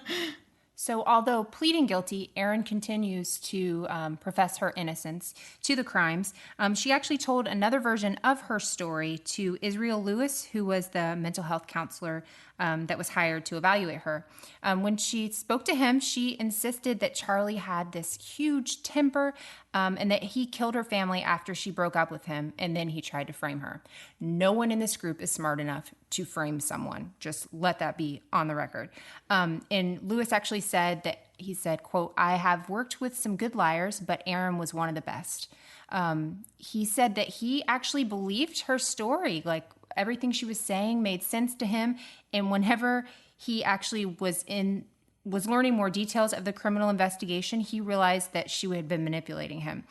So although pleading guilty, Erin continues to profess her innocence to the crimes. She actually told another version of her story to Israel Lewis, who was the mental health counselor that was hired to evaluate her. When she spoke to him, she insisted that Charlie had this huge temper and that he killed her family after she broke up with him, and then he tried to frame her. No one in this group is smart enough to frame someone. Just let that be on the record. And Lewis actually said that he said, quote, "I have worked with some good liars, but Erin was one of the best." He said that he actually believed her story. Like, everything she was saying made sense to him. And whenever he actually was learning more details of the criminal investigation, he realized that she had been manipulating him.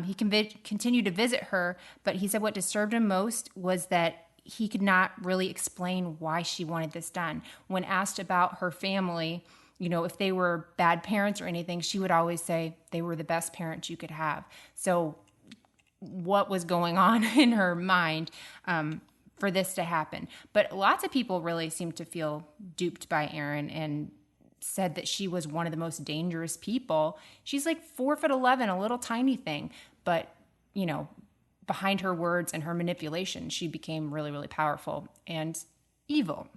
He continued to visit her, but he said what disturbed him most was that he could not really explain why she wanted this done. When asked about her family, you know, if they were bad parents or anything, she would always say they were the best parents you could have. So what was going on in her mind for this to happen? But lots of people really seemed to feel duped by Erin and said that she was one of the most dangerous people. She's like 4'11", a little tiny thing, but you know, behind her words and her manipulation, she became really, really powerful and evil.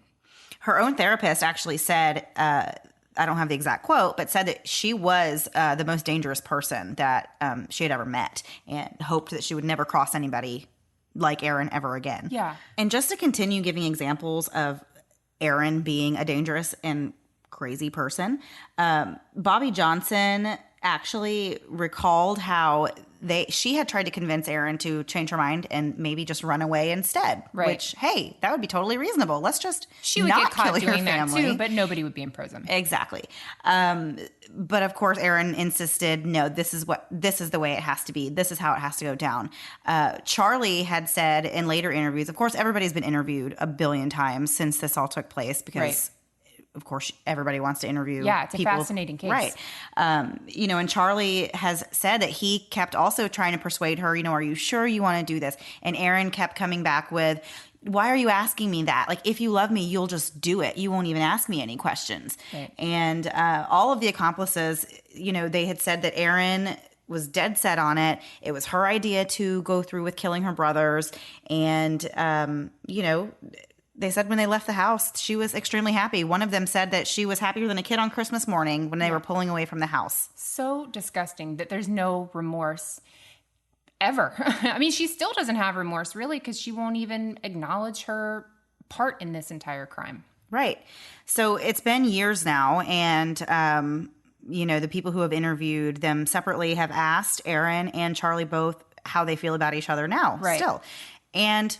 Her own therapist actually said, I don't have the exact quote, but said that she was the most dangerous person that she had ever met, and hoped that she would never cross anybody like Erin ever again. Yeah. And just to continue giving examples of Erin being a dangerous and crazy person, Bobby Johnson actually recalled how she had tried to convince Erin to change her mind and maybe just run away instead. Right. Which, hey, that would be totally reasonable. Let's just she would not get caught kill doing your family. that too, but nobody would be in prison. Exactly. But of course, Erin insisted, no, this is the way it has to be. This is how it has to go down. Charlie had said in later interviews, of course, everybody's been interviewed a billion times since this all took place because right. Of course, everybody wants to interview it's people. a fascinating case. Right. And Charlie has said that he kept also trying to persuade her, are you sure you want to do this? And Erin kept coming back with, why are you asking me that? Like, if you love me, you'll just do it. You won't even ask me any questions. Right. And all of the accomplices, they had said that Erin was dead set on it. It was her idea to go through with killing her brothers. And, they said when they left the house, she was extremely happy. One of them said that she was happier than a kid on Christmas morning when they were pulling away from the house. So disgusting that there's no remorse ever. I mean, she still doesn't have remorse, really, because she won't even acknowledge her part in this entire crime. Right. So it's been years now, and the people who have interviewed them separately have asked Erin and Charlie both how they feel about each other now. Right. Still. And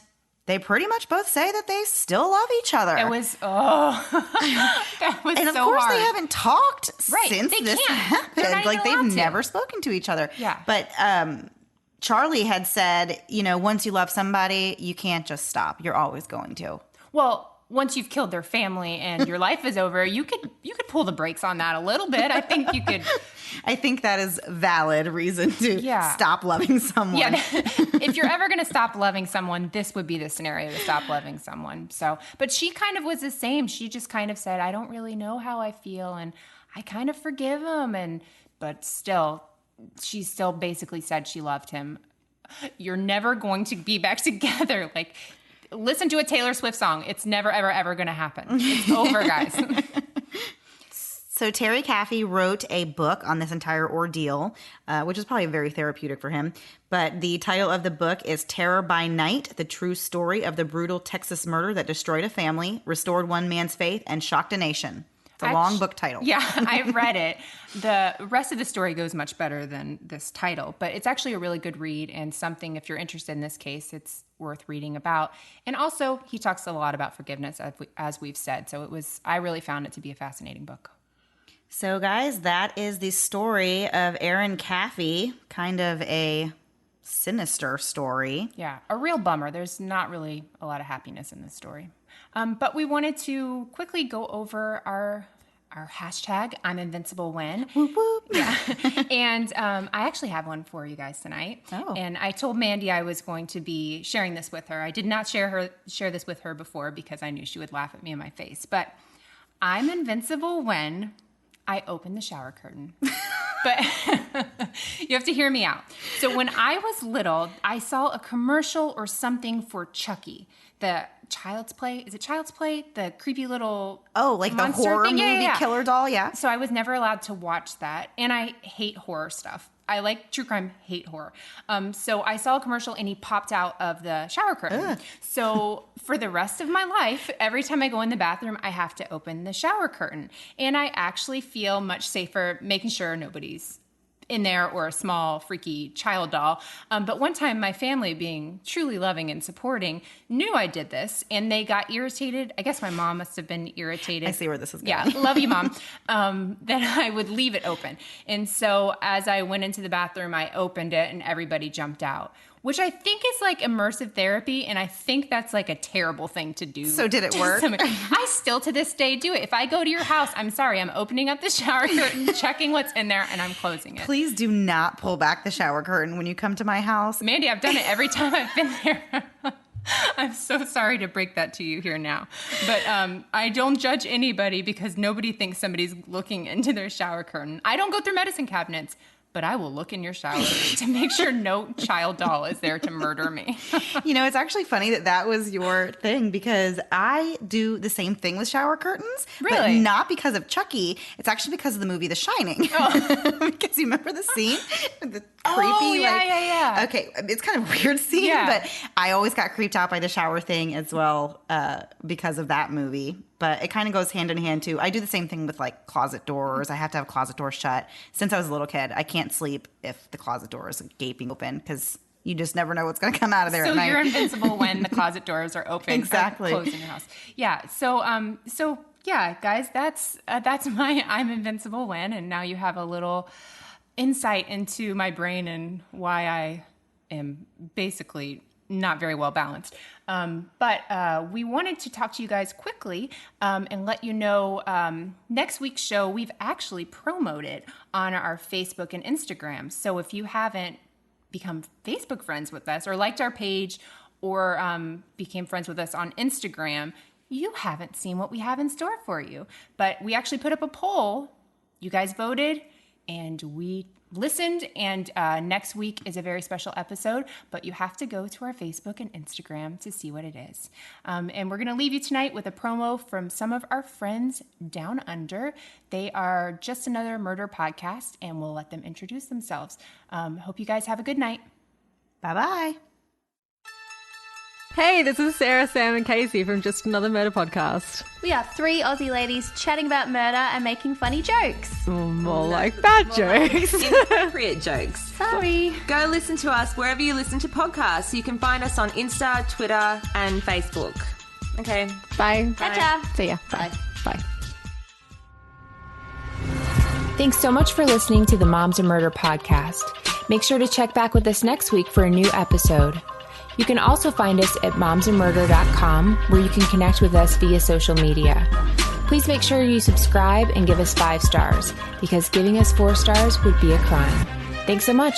they pretty much both say that they still love each other. It was, that was so hard. And of course they haven't talked since they this can't. happened. Like, they've never spoken to each other. Yeah. But Charlie had said, once you love somebody, you can't just stop. You're always going to. Well, once you've killed their family and your life is over, you could pull the brakes on that a little bit. I think you could. I think that is valid reason to stop loving someone. Yeah. If you're ever going to stop loving someone, this would be the scenario to stop loving someone. So, but she kind of was the same. She just kind of said, I don't really know how I feel, and I kind of forgive him. But still, she still basically said she loved him. You're never going to be back together. Like, listen to a Taylor Swift song. It's never, ever, ever going to happen. It's over, guys. So Terry Caffey wrote a book on this entire ordeal, which is probably very therapeutic for him. But the title of the book is Terror by Night, the true story of the brutal Texas murder that destroyed a family, restored one man's faith, and shocked a nation. It's a long book title. Yeah, I've read it. The rest of the story goes much better than this title, but it's actually a really good read and something, if you're interested in this case, it's worth reading about. And also, he talks a lot about forgiveness, as we've said. So I really found it to be a fascinating book. So, guys, that is the story of Erin Caffey, kind of a sinister story. Yeah, a real bummer. There's not really a lot of happiness in this story. But we wanted to quickly go over our hashtag, I'm Invincible When. Whoop, whoop. Yeah. And I actually have one for you guys tonight. Oh. And I told Mandy I was going to be sharing this with her. I did not share this with her before because I knew she would laugh at me in my face. But I'm invincible when I open the shower curtain. But you have to hear me out. So when I was little, I saw a commercial or something for Chucky, the Child's Play. Is it Child's Play? The creepy little like the horror thing? movie killer doll, yeah. So I was never allowed to watch that. And I hate horror stuff. I like true crime, hate horror. So I saw a commercial and he popped out of the shower curtain. Ugh. So for the rest of my life, every time I go in the bathroom, I have to open the shower curtain. And I actually feel much safer making sure nobody's in there or a small freaky child doll. But one time my family, being truly loving and supporting, knew I did this and they got irritated. I guess my mom must have been irritated. I see where this is going. Yeah, love you, Mom. That I would leave it open. And so as I went into the bathroom, I opened it and everybody jumped out, which I think is like immersive therapy. And I think that's like a terrible thing to do. So did it work? I still to this day do it. If I go to your house, I'm sorry, I'm opening up the shower curtain, checking what's in there, and I'm closing it. Please do not pull back the shower curtain when you come to my house. Mandy, I've done it every time I've been there. I'm so sorry to break that to you here now. But I don't judge anybody because nobody thinks somebody's looking into their shower curtain. I don't go through medicine cabinets, but I will look in your shower to make sure no child doll is there to murder me. You know, it's actually funny that was your thing because I do the same thing with shower curtains. Really? But not because of Chucky. It's actually because of the movie The Shining. Oh. Because you remember the scene? The creepy, yeah. Okay, it's kind of a weird scene, but I always got creeped out by the shower thing as well because of that movie. But it kind of goes hand in hand too. I do the same thing with like closet doors. I have to have closet doors shut. Since I was a little kid, I can't sleep if the closet door is gaping open because you just never know what's going to come out of there at night. So you're invincible when the closet doors are open. Exactly. Closed in your house. Yeah. So yeah, guys, that's my I'm invincible when, and now you have a little insight into my brain and why I am basically not very well balanced. But we wanted to talk to you guys quickly and let you know next week's show we've actually promoted on our Facebook and Instagram. So if you haven't become Facebook friends with us or liked our page or became friends with us on Instagram, you haven't seen what we have in store for you. But we actually put up a poll. You guys voted and we listened, and next week is a very special episode, but you have to go to our Facebook and Instagram to see what it is. And we're going to leave you tonight with a promo from some of our friends down under. They are just another murder podcast, and we'll let them introduce themselves. Hope you guys have a good night. Bye-bye. Hey, this is Sarah, Sam, and Casey from Just Another Murder Podcast. We are three Aussie ladies chatting about murder and making funny jokes. More like bad jokes. Inappropriate jokes. Sorry. Go listen to us wherever you listen to podcasts. You can find us on Insta, Twitter, and Facebook. Okay. Bye. Gotcha. See ya. Bye. Bye. Thanks so much for listening to the Moms and Murder podcast. Make sure to check back with us next week for a new episode. You can also find us at momsandmurder.com, where you can connect with us via social media. Please make sure you subscribe and give us 5 stars, because giving us 4 stars would be a crime. Thanks so much.